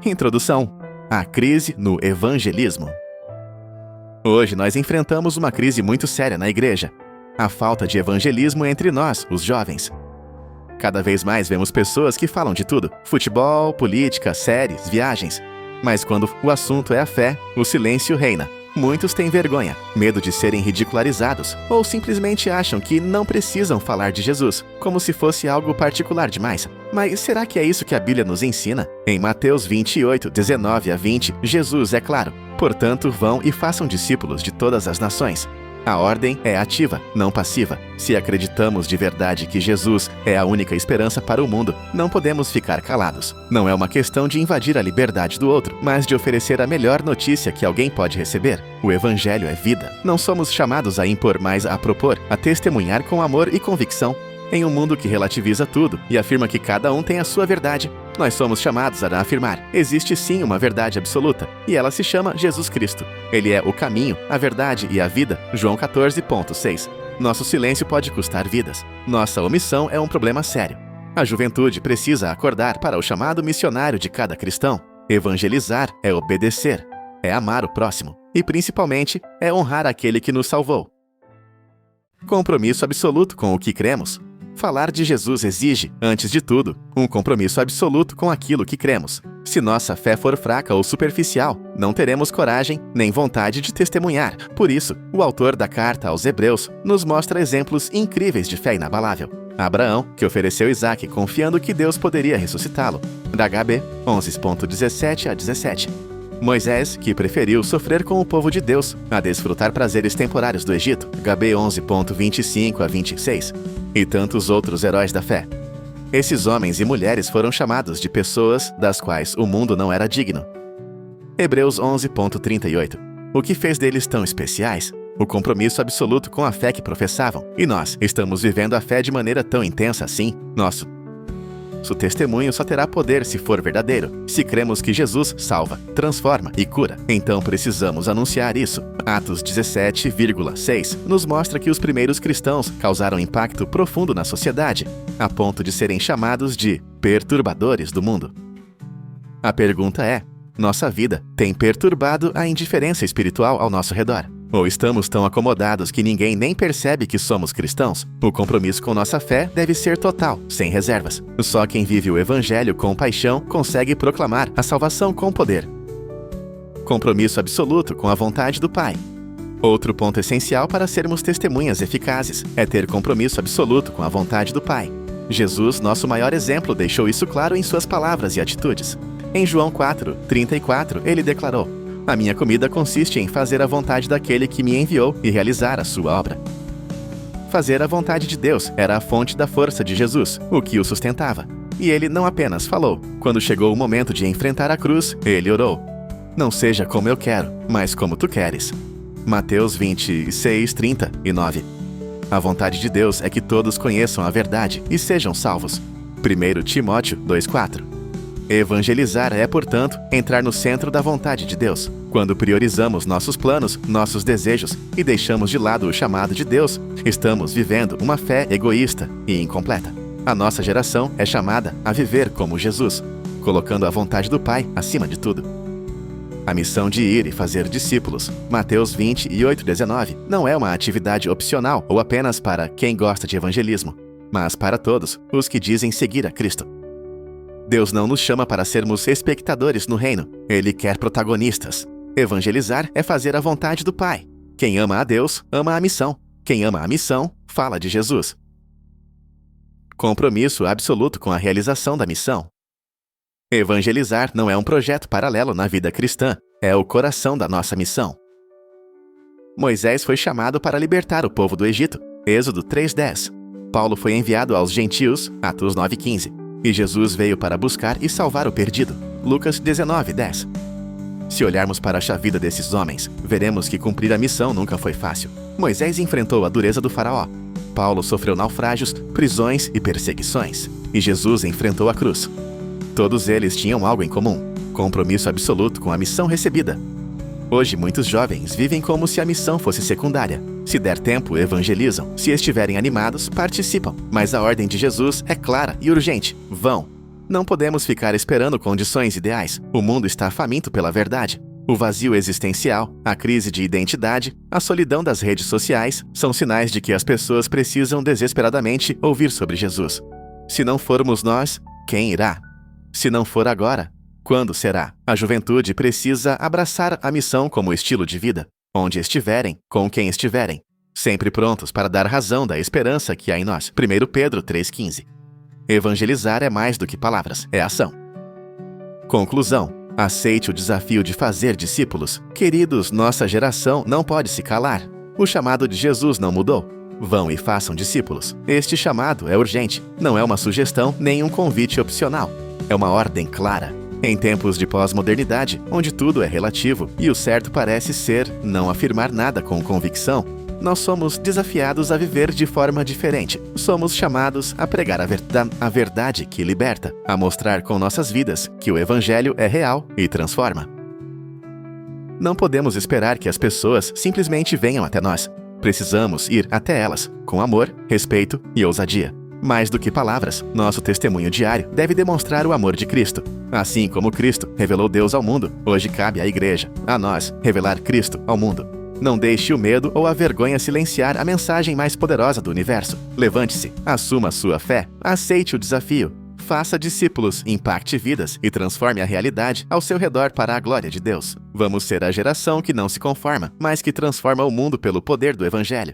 Introdução: a crise no evangelismo. Hoje nós enfrentamos uma crise muito séria na igreja: a falta de evangelismo entre nós, os jovens. Cada vez mais vemos pessoas que falam de tudo: futebol, política, séries, viagens. Mas quando o assunto é a fé, o silêncio reina. Muitos têm vergonha, medo de serem ridicularizados, ou simplesmente acham que não precisam falar de Jesus, como se fosse algo particular demais. Mas será que é isso que a Bíblia nos ensina? Em Mateus 28, 19 a 20, Jesus é claro: portanto, vão e façam discípulos de todas as nações. A ordem é ativa, não passiva. Se acreditamos de verdade que Jesus é a única esperança para o mundo, não podemos ficar calados. Não é uma questão de invadir a liberdade do outro, mas de oferecer a melhor notícia que alguém pode receber. O Evangelho é vida. Não somos chamados a impor, mas a propor, a testemunhar com amor e convicção. Em um mundo que relativiza tudo e afirma que cada um tem a sua verdade, nós somos chamados a afirmar: existe sim uma verdade absoluta, e ela se chama Jesus Cristo. Ele é o caminho, a verdade e a vida. João 14,6. Nosso silêncio pode custar vidas. Nossa omissão é um problema sério. A juventude precisa acordar para o chamado missionário de cada cristão. Evangelizar é obedecer, é amar o próximo e, principalmente, é honrar aquele que nos salvou. Compromisso absoluto com o que cremos. Falar de Jesus exige, antes de tudo, um compromisso absoluto com aquilo que cremos. Se nossa fé for fraca ou superficial, não teremos coragem nem vontade de testemunhar. Por isso, o autor da carta aos Hebreus nos mostra exemplos incríveis de fé inabalável. Abraão, que ofereceu Isaque confiando que Deus poderia ressuscitá-lo. Da HB 11.17 a 17. Moisés, que preferiu sofrer com o povo de Deus a desfrutar prazeres temporários do Egito. HB 11.25 a 26. E tantos outros heróis da fé. Esses homens e mulheres foram chamados de pessoas das quais o mundo não era digno. Hebreus 11.38. O que fez deles tão especiais? O compromisso absoluto com a fé que professavam. E nós estamos vivendo a fé de maneira tão intensa assim? Nosso testemunho só terá poder se for verdadeiro. Se cremos que Jesus salva, transforma e cura, então precisamos anunciar isso. Atos 17,6 nos mostra que os primeiros cristãos causaram impacto profundo na sociedade, a ponto de serem chamados de perturbadores do mundo. A pergunta é: nossa vida tem perturbado a indiferença espiritual ao nosso redor? Ou estamos tão acomodados que ninguém nem percebe que somos cristãos? O compromisso com nossa fé deve ser total, sem reservas. Só quem vive o Evangelho com paixão consegue proclamar a salvação com poder. Compromisso absoluto com a vontade do Pai. Outro ponto essencial para sermos testemunhas eficazes é ter compromisso absoluto com a vontade do Pai. Jesus, nosso maior exemplo, deixou isso claro em suas palavras e atitudes. Em João 4:34, ele declarou: a minha comida consiste em fazer a vontade daquele que me enviou e realizar a sua obra. Fazer a vontade de Deus era a fonte da força de Jesus, o que o sustentava. E ele não apenas falou. Quando chegou o momento de enfrentar a cruz, ele orou: não seja como eu quero, mas como tu queres. Mateus 26:39. A vontade de Deus é que todos conheçam a verdade e sejam salvos. 1 Timóteo 2:4. Evangelizar é, portanto, entrar no centro da vontade de Deus. Quando priorizamos nossos planos, nossos desejos e deixamos de lado o chamado de Deus, estamos vivendo uma fé egoísta e incompleta. A nossa geração é chamada a viver como Jesus, colocando a vontade do Pai acima de tudo. A missão de ir e fazer discípulos, Mateus 28:19, não é uma atividade opcional ou apenas para quem gosta de evangelismo, mas para todos os que dizem seguir a Cristo. Deus não nos chama para sermos espectadores no reino. Ele quer protagonistas. Evangelizar é fazer a vontade do Pai. Quem ama a Deus, ama a missão. Quem ama a missão, fala de Jesus. Compromisso absoluto com a realização da missão. Evangelizar não é um projeto paralelo na vida cristã. É o coração da nossa missão. Moisés foi chamado para libertar o povo do Egito. Êxodo 3:10. Paulo foi enviado aos gentios. Atos 9:15. E Jesus veio para buscar e salvar o perdido. Lucas 19:10. Se olharmos para a vida desses homens, veremos que cumprir a missão nunca foi fácil. Moisés enfrentou a dureza do faraó. Paulo sofreu naufrágios, prisões e perseguições. E Jesus enfrentou a cruz. Todos eles tinham algo em comum: compromisso absoluto com a missão recebida. Hoje, muitos jovens vivem como se a missão fosse secundária. Se der tempo, evangelizam. Se estiverem animados, participam. Mas a ordem de Jesus é clara e urgente: vão. Não podemos ficar esperando condições ideais. O mundo está faminto pela verdade. O vazio existencial, a crise de identidade, a solidão das redes sociais são sinais de que as pessoas precisam desesperadamente ouvir sobre Jesus. Se não formos nós, quem irá? Se não for agora, quando será? A juventude precisa abraçar a missão como estilo de vida, onde estiverem, com quem estiverem, sempre prontos para dar razão da esperança que há em nós. 1 Pedro 3,15. Evangelizar é mais do que palavras, é ação. Conclusão. Aceite o desafio de fazer discípulos. Queridos, nossa geração não pode se calar. O chamado de Jesus não mudou. Vão e façam discípulos. Este chamado é urgente, não é uma sugestão nem um convite opcional. É uma ordem clara. Em tempos de pós-modernidade, onde tudo é relativo e o certo parece ser não afirmar nada com convicção, nós somos desafiados a viver de forma diferente. Somos chamados a pregar a verdade que liberta, a mostrar com nossas vidas que o Evangelho é real e transforma. Não podemos esperar que as pessoas simplesmente venham até nós. Precisamos ir até elas, com amor, respeito e ousadia. Mais do que palavras, nosso testemunho diário deve demonstrar o amor de Cristo. Assim como Cristo revelou Deus ao mundo, hoje cabe à Igreja, a nós, revelar Cristo ao mundo. Não deixe o medo ou a vergonha silenciar a mensagem mais poderosa do universo. Levante-se, assuma sua fé, aceite o desafio, faça discípulos, impacte vidas e transforme a realidade ao seu redor para a glória de Deus. Vamos ser a geração que não se conforma, mas que transforma o mundo pelo poder do Evangelho.